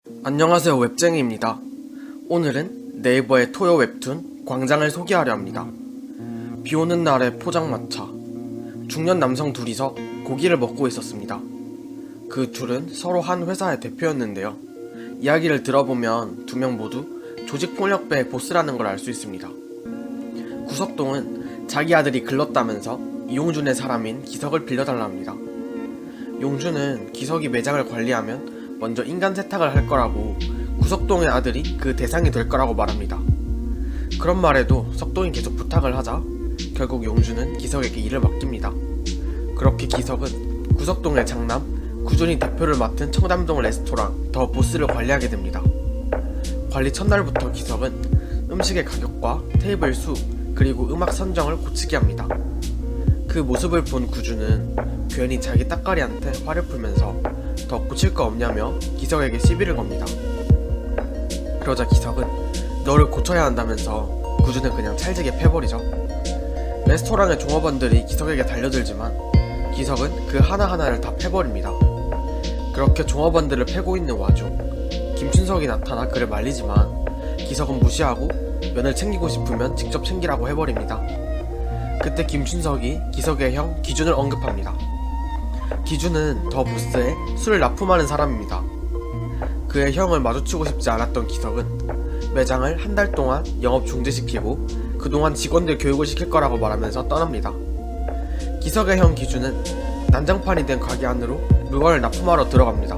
안녕하세요, 웹쟁이입니다. 오늘은 네이버의 토요 웹툰 광장을 소개하려 합니다. 비오는 날의 포장마차. 중년 남성 둘이서 고기를 먹고 있었습니다. 그 둘은 서로 한 회사의 대표였는데요. 이야기를 들어보면 두 명 모두 조직폭력배의 보스라는 걸 알 수 있습니다. 구석동은 자기 아들이 글렀다면서 이용준의 사람인 기석을 빌려달라 합니다. 용준은 기석이 매장을 관리하면 먼저 인간 세탁을 할 거라고 구석동의 아들이 그 대상이 될 거라고 말합니다. 그런 말에도 석동이 계속 부탁을 하자 결국 용준은 기석에게 일을 맡깁니다. 그렇게 기석은 구석동의 장남 구준이 대표를 맡은 청담동 레스토랑 더 보스를 관리하게 됩니다. 관리 첫날부터 기석은 음식의 가격과 테이블 수 그리고 음악 선정을 고치게 합니다. 그 모습을 본 구준은 괜히 자기 따까리한테 화를 풀면서 더 고칠 거 없냐며 기석에게 시비를 겁니다. 그러자 기석은 너를 고쳐야 한다면서 구준은 그냥 찰지게 패버리죠. 레스토랑의 종업원들이 기석에게 달려들지만 기석은 그 하나하나를 다 패버립니다. 그렇게 종업원들을 패고 있는 와중 김춘석이 나타나 그를 말리지만 기석은 무시하고 면을 챙기고 싶으면 직접 챙기라고 해버립니다. 그때 김춘석이 기석의 형 기준을 언급합니다. 기준은 더 보스에 술을 납품하는 사람입니다. 그의 형을 마주치고 싶지 않았던 기석은 매장을 한 달 동안 영업 중지시키고 그동안 직원들 교육을 시킬 거라고 말하면서 떠납니다. 기석의 형 기준은 난장판이 된 가게 안으로 물건을 납품하러 들어갑니다.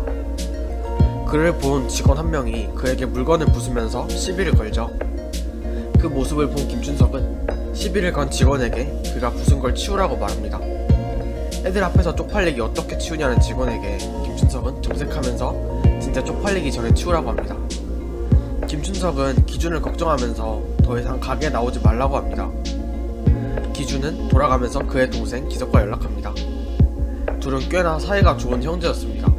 그를 본 직원 한 명이 그에게 물건을 부수면서 시비를 걸죠. 그 모습을 본 김춘석은 시비를 건 직원에게 그가 부순 걸 치우라고 말합니다. 애들 앞에서 쪽팔리기 어떻게 치우냐는 직원에게 김춘석은 정색하면서 진짜 쪽팔리기 전에 치우라고 합니다. 김춘석은 기준을 걱정하면서 더 이상 가게에 나오지 말라고 합니다. 기준은 돌아가면서 그의 동생 기석과 연락합니다. 둘은 꽤나 사이가 좋은 형제였습니다.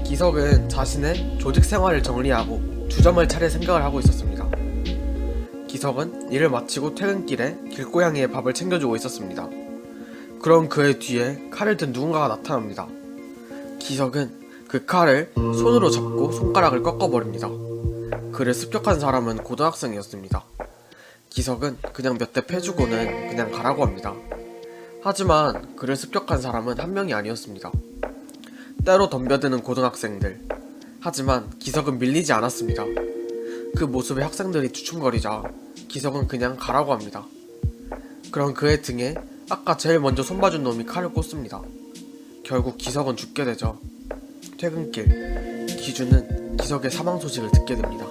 기석은 자신의 조직 생활을 정리하고 주점을 차릴 생각을 하고 있었습니다. 기석은 일을 마치고 퇴근길에 길고양이의 밥을 챙겨주고 있었습니다. 그런 그의 뒤에 칼을 든 누군가가 나타납니다. 기석은 그 칼을 손으로 잡고 손가락을 꺾어버립니다. 그를 습격한 사람은 고등학생이었습니다. 기석은 그냥 몇 대 패주고는 그냥 가라고 합니다. 하지만 그를 습격한 사람은 한 명이 아니었습니다. 때로 덤벼드는 고등학생들. 하지만 기석은 밀리지 않았습니다. 그 모습에 학생들이 주춤거리자 기석은 그냥 가라고 합니다. 그런 그의 등에 아까 제일 먼저 손봐준 놈이 칼을 꽂습니다. 결국 기석은 죽게 되죠. 퇴근길, 기준은 기석의 사망 소식을 듣게 됩니다.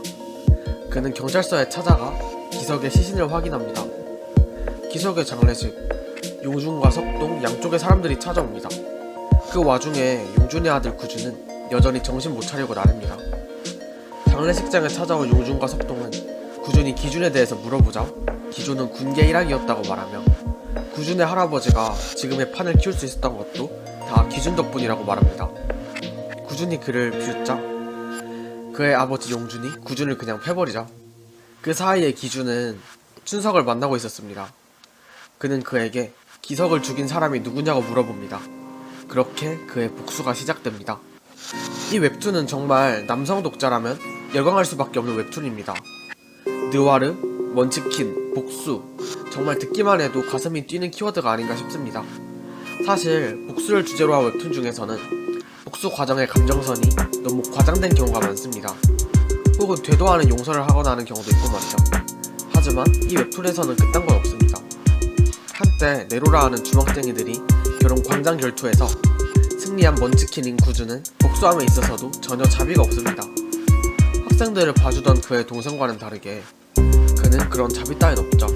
그는 경찰서에 찾아가 기석의 시신을 확인합니다. 기석의 장례식, 용준과 석동 양쪽의 사람들이 찾아옵니다. 그 와중에 용준의 아들 구준은 여전히 정신 못 차리고 나릅니다. 장례식장에 찾아온 용준과 석동은 구준이 기준에 대해서 물어보자 기준은 군계 일학이었다고 말하며 구준의 할아버지가 지금의 판을 키울 수 있었던 것도 다 기준 덕분이라고 말합니다. 구준이 그를 비웃자 그의 아버지 용준이 구준을 그냥 패버리자 그 사이에 기준은 춘석을 만나고 있었습니다. 그는 그에게 기석을 죽인 사람이 누구냐고 물어봅니다. 그렇게 그의 복수가 시작됩니다. 이 웹툰은 정말 남성 독자라면 열광할 수밖에 없는 웹툰입니다. 느와르, 먼치킨, 복수 정말 듣기만 해도 가슴이 뛰는 키워드가 아닌가 싶습니다. 사실 복수를 주제로 한 웹툰 중에서는 복수 과정의 감정선이 너무 과장된 경우가 많습니다. 혹은 되도 않은 용서를 하거나 하는 경우도 있고 말이죠. 하지만 이 웹툰에서는 그딴 건 없습니다. 한때 네로라 하는 주먹쟁이들이 결혼 광장 결투에서 승리한 먼치킨인 구준은 복수함에 있어서도 전혀 자비가 없습니다. 학생들을 봐주던 그의 동생과는 다르게 그는 그런 자비 따윈 없죠.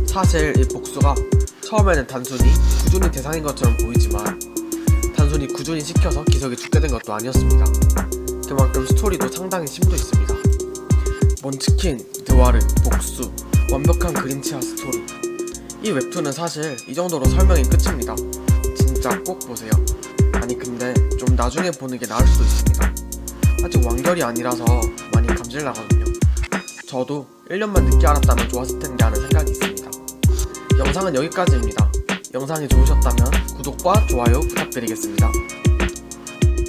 사실 이 복수가 처음에는 단순히 구준이 대상인 것처럼 보이지만 단순히 구준이 시켜서 기석이 죽게 된 것도 아니었습니다. 그만큼 스토리도 상당히 심도 있습니다. 먼치킨, 느와르, 복수, 완벽한 그림체와 스토리. 이 웹툰은 사실 이 정도로 설명이 끝입니다. 진짜 꼭 보세요. 아니 근데 좀 나중에 보는 게 나을 수도 있습니다. 아직 완결이 아니라서 많이 감질나거든요. 저도 1년만 늦게 알았다면 좋았을 텐데 하는 생각이 있습니다. 영상은 여기까지입니다. 영상이 좋으셨다면 구독과 좋아요 부탁드리겠습니다.